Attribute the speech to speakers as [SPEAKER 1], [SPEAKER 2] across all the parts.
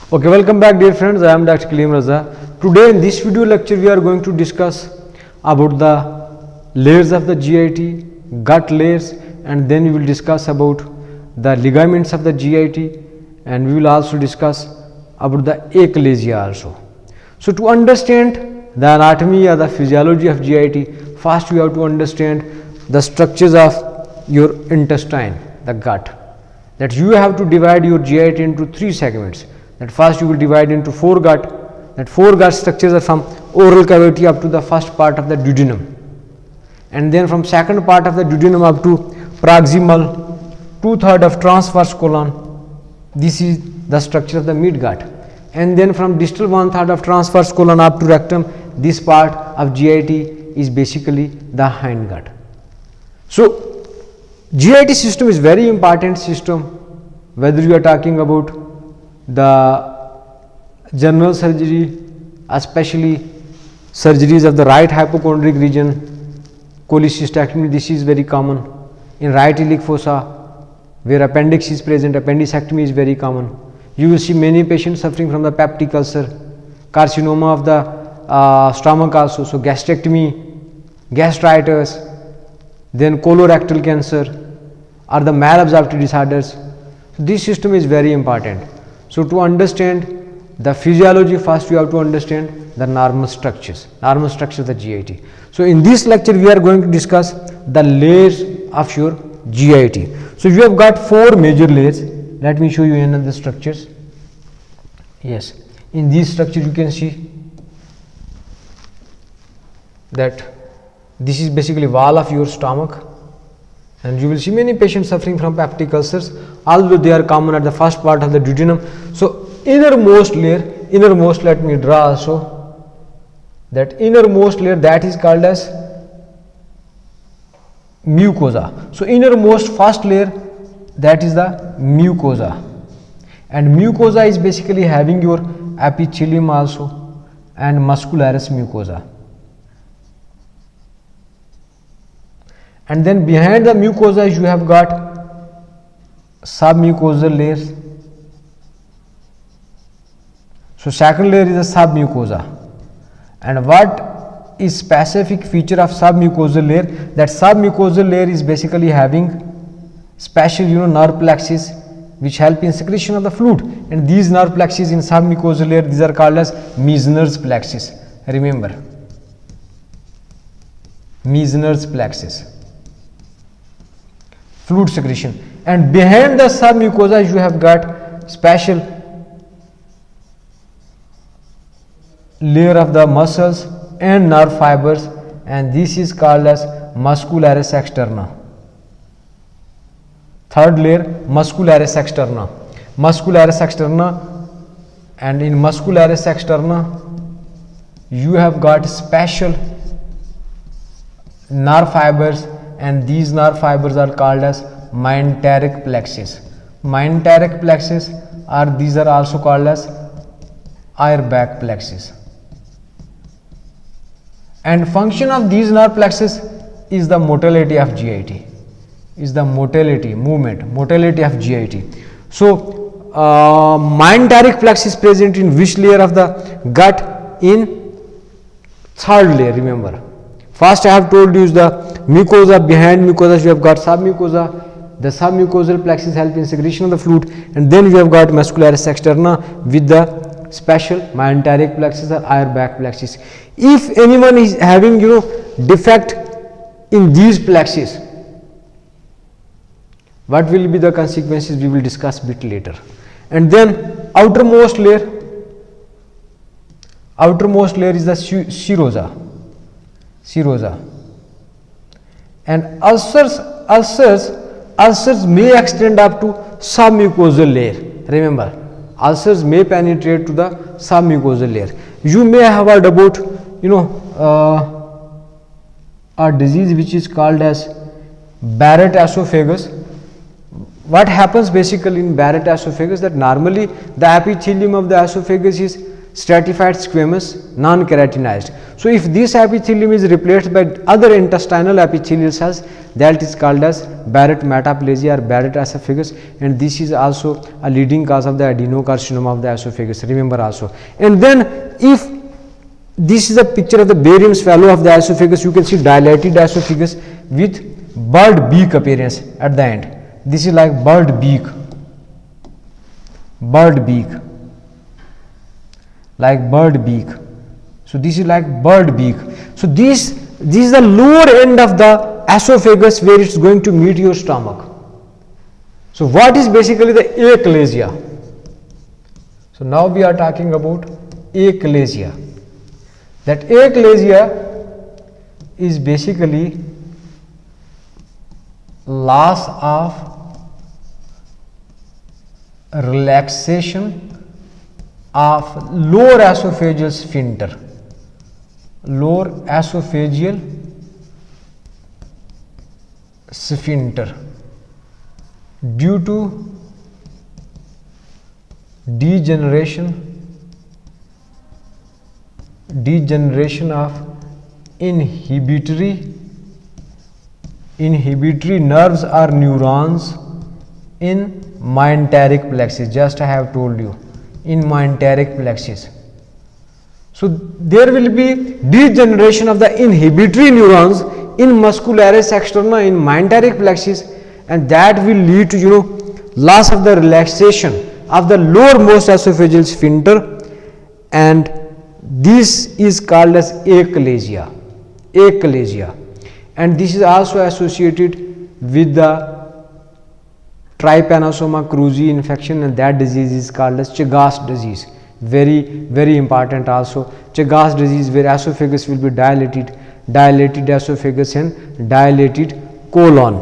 [SPEAKER 1] Okay, welcome back dear friends. I am Dr. Kaleem Raza. Today in this video lecture we are going to discuss about the layers of the GIT, gut layers, and then we will discuss about the ligaments of the GIT, and we will also discuss about the achalasia also. So to understand the anatomy or the physiology of GIT, first we have to understand the structures of your intestine, the gut. That you have to divide your GIT into 3 segments. That first you will divide into 4 gut. That 4 gut structures are from oral cavity up to the first part of the duodenum, and then from second part of the duodenum up to proximal 2/3 of transverse colon. This is the structure of the mid gut, and then from distal 1/3 of transverse colon up to rectum, this part of GIT is basically the hind gut. So GIT system is very important system, whether you are talking about the general surgery, especially surgeries of the right hypochondric region, cholecystectomy. This is very common in right iliac fossa, where appendix is present. Appendicectomy is very common. You will see many patients suffering from the peptic ulcer, carcinoma of the stomach also. So gastrectomy, gastritis, then colorectal cancer, or the malabsorptive disorders. So this system is very important. So to understand the physiology, first you have to understand the normal structures of the GIT. So in this lecture we are going to discuss the layers of your GIT. So you have got 4 major layers. Let me show you another structures. Yes, in these structures you can see that this is basically wall of your stomach, and you will see many patients suffering from peptic ulcers, although they are common at the first part of the duodenum. So innermost layer, let me draw also that innermost layer, that is called as mucosa. So innermost first layer, that is the mucosa, and mucosa is basically having your epithelium also and muscularis mucosa. And then behind the mucosa you have got submucosal layers. So second layer is a submucosa, and what is specific feature of submucosal layer? That submucosal layer is basically having special nerve plexus which help in secretion of the fluid, and these nerve plexus in submucosal layer, these are called as Meissner's plexus. Remember, Meissner's plexus, fluid secretion. And behind the submucosa you have got special layer of the muscles and nerve fibers, and this is called as muscularis externa. Third layer, muscularis externa. And in muscularis externa you have got special nerve fibers, and these nerve fibers are called as mesenteric plexus. Mesenteric plexus, or these are also called as airbag plexus. And function of these nerve plexus is the motility of GIT, is the motility of GIT. So mesenteric plexus present in which layer of the gut? In third layer. Remember, first I have told you is the mucosa. Behind mucosa you have got submucosa. The submucosal plexus help in secretion of the fluid, and then you have got muscularis externa with the special mesenteric plexus or airbag plexus. If anyone is having defect in these plexus, what will be the consequences? We will discuss bit later. And then outermost layer is the serosa. And ulcers may extend up to submucosal layer. Remember, ulcers may penetrate to the submucosal layer. You may have heard about a disease which is called as Barrett esophagus. What happens basically in Barrett esophagus? That normally the epithelium of the esophagus is stratified squamous, non-keratinized. So if this epithelium is replaced by other intestinal epithelial cells, that is called as Barrett metaplasia or Barrett esophagus, and this is also a leading cause of the adenocarcinoma of the esophagus, remember also. And then if this is a picture of the barium swallow of the esophagus, you can see dilated esophagus with bird beak appearance at the end. This is like bird beak, like bird beak. So this is like bird beak. So this is the lower end of the esophagus where it's going to meet your stomach. So what is basically the achalasia? So now we are talking about achalasia. That achalasia is basically loss of relaxation of lower esophageal sphincter, lower esophageal sphincter due to degeneration of inhibitory nerves or neurons in myenteric plexus. Just I have told you, in myenteric plexus. So there will be degeneration of the inhibitory neurons in muscularis externa in myenteric plexus, and that will lead to loss of the relaxation of the lowermost esophageal sphincter, and this is called as achalasia. And this is also associated with the trypanosoma cruzi infection, and that disease is called as Chagas disease. Very important also. Chagas disease, where esophagus will be dilated esophagus and dilated colon.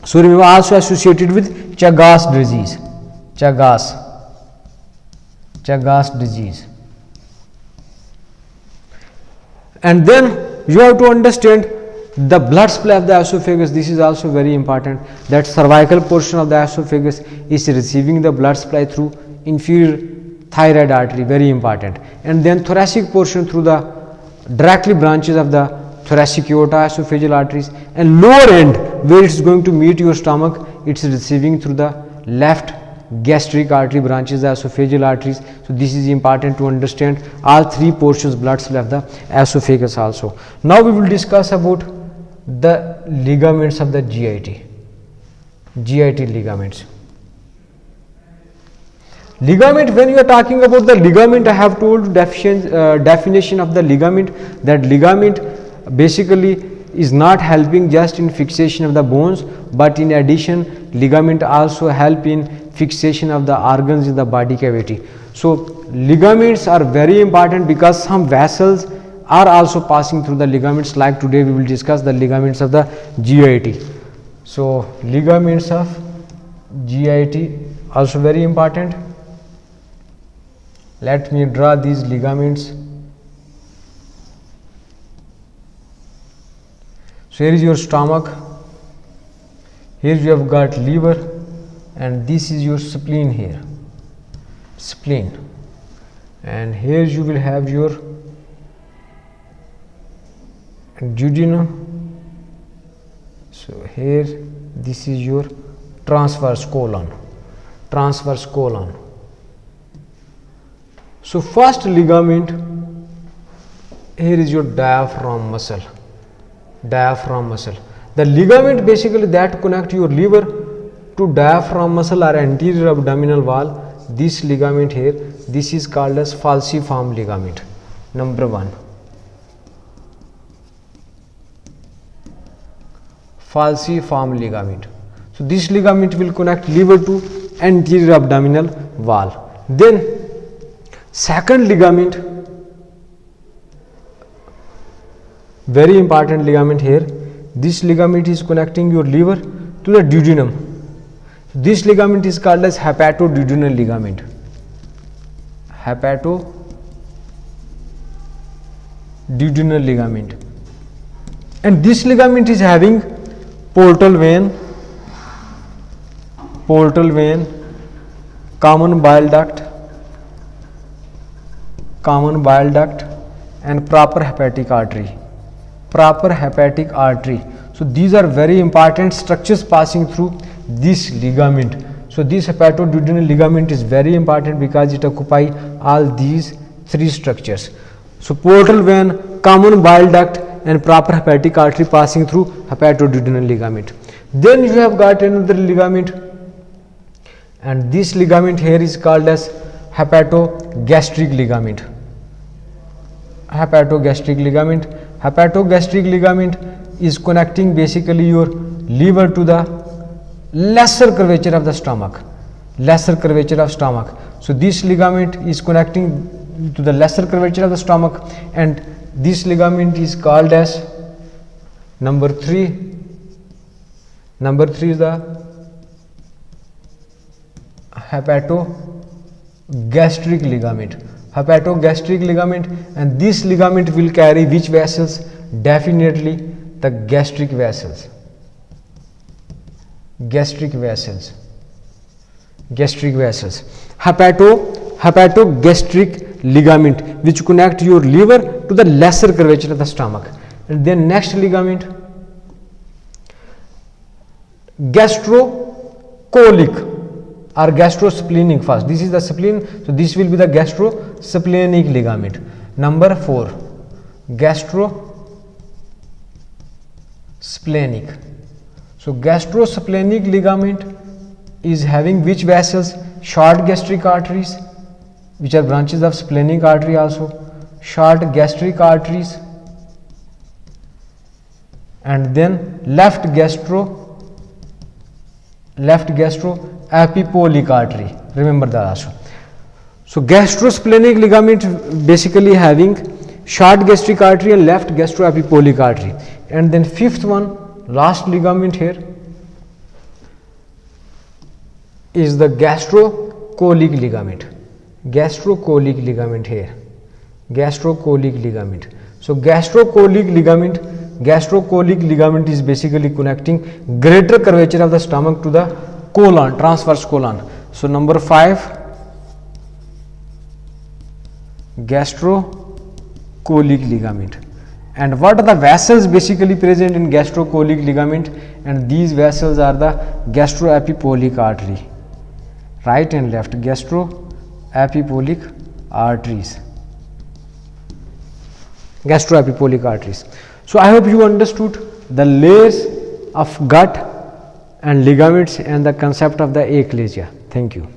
[SPEAKER 1] So remember, also associated with Chagas disease. Chagas disease. And then you have to understand the blood supply of the esophagus. This is also very important, that cervical portion of the esophagus is receiving the blood supply through inferior thyroid artery, very important, and then thoracic portion through the directly branches of the thoracic aorta esophageal arteries, and lower end where it is going to meet your stomach, it is receiving through the left gastric artery branches, the esophageal arteries. So this is important to understand all three portions blood supply of the esophagus also. Now we will discuss about the ligaments of the GIT ligaments. Ligament, when you are talking about the ligament, I have told definition of the ligament, that ligament basically is not helping just in fixation of the bones, but in addition ligament also help in fixation of the organs in the body cavity. So ligaments are very important because some vessels are also passing through the ligaments, like today we will discuss the ligaments of the GIT. So ligaments of GIT also very important. Let me draw these ligaments. So here is your stomach, here you have got liver, and this is your spleen here, and here you will have your duodenum. So here this is your transverse colon. So first ligament, here is your diaphragm muscle. The ligament basically that connect your liver to diaphragm muscle or anterior abdominal wall. This ligament here, this is called as falciform ligament, number 1. Falciform ligament. So this ligament will connect liver to anterior abdominal wall. Then second ligament, very important ligament here, this ligament is connecting your liver to the duodenum. This ligament is called as hepatoduodenal ligament. And this ligament is having portal vein, common bile duct, common bile duct and proper hepatic artery. Proper hepatic artery. So these are very important structures passing through this ligament. So this hepatoduodenal ligament is very important because it occupies all these three structures. So portal vein, common bile duct and proper hepatic artery passing through hepatoduodenal ligament. Then you have got another ligament, and this ligament here is called as hepatogastric ligament. Hepatogastric ligament. Hepatogastric ligament is connecting basically your liver to the lesser curvature of the stomach. Lesser curvature of stomach. So this ligament is connecting to the lesser curvature of the stomach, and this ligament is called as number 3. Number 3 is the hepatogastric ligament. Hepatogastric ligament, and this ligament will carry which vessels? Definitely the gastric vessels. Gastric vessels. Gastric vessels. Hepatogastric ligament, which connect your liver to the lesser curvature of the stomach. And then next ligament, gastrocolic or gastrosplenic first. This is the spleen, so this will be the gastrosplenic ligament. Number 4, gastrosplenic. So gastrosplenic ligament is having which vessels? Short gastric arteries, which are branches of splenic artery also, short gastric arteries, and then left gastroepipolic artery. Remember that also. So gastrosplenic ligament basically having short gastric artery and left gastroepipolic artery. And then fifth one, last ligament here, is the gastrocolic ligament. Gastrocolic ligament here. Gastrocolic ligament. So gastrocolic ligament is basically connecting greater curvature of the stomach to the colon, transverse colon. So number 5, gastrocolic ligament. And what are the vessels basically present in gastrocolic ligament? And these vessels are the gastroepipolic artery, right and left, gastroepipolic arteries. Gastroepipolic arteries. So I hope you understood the layers of gut and ligaments and the concept of the achalasia. Thank you.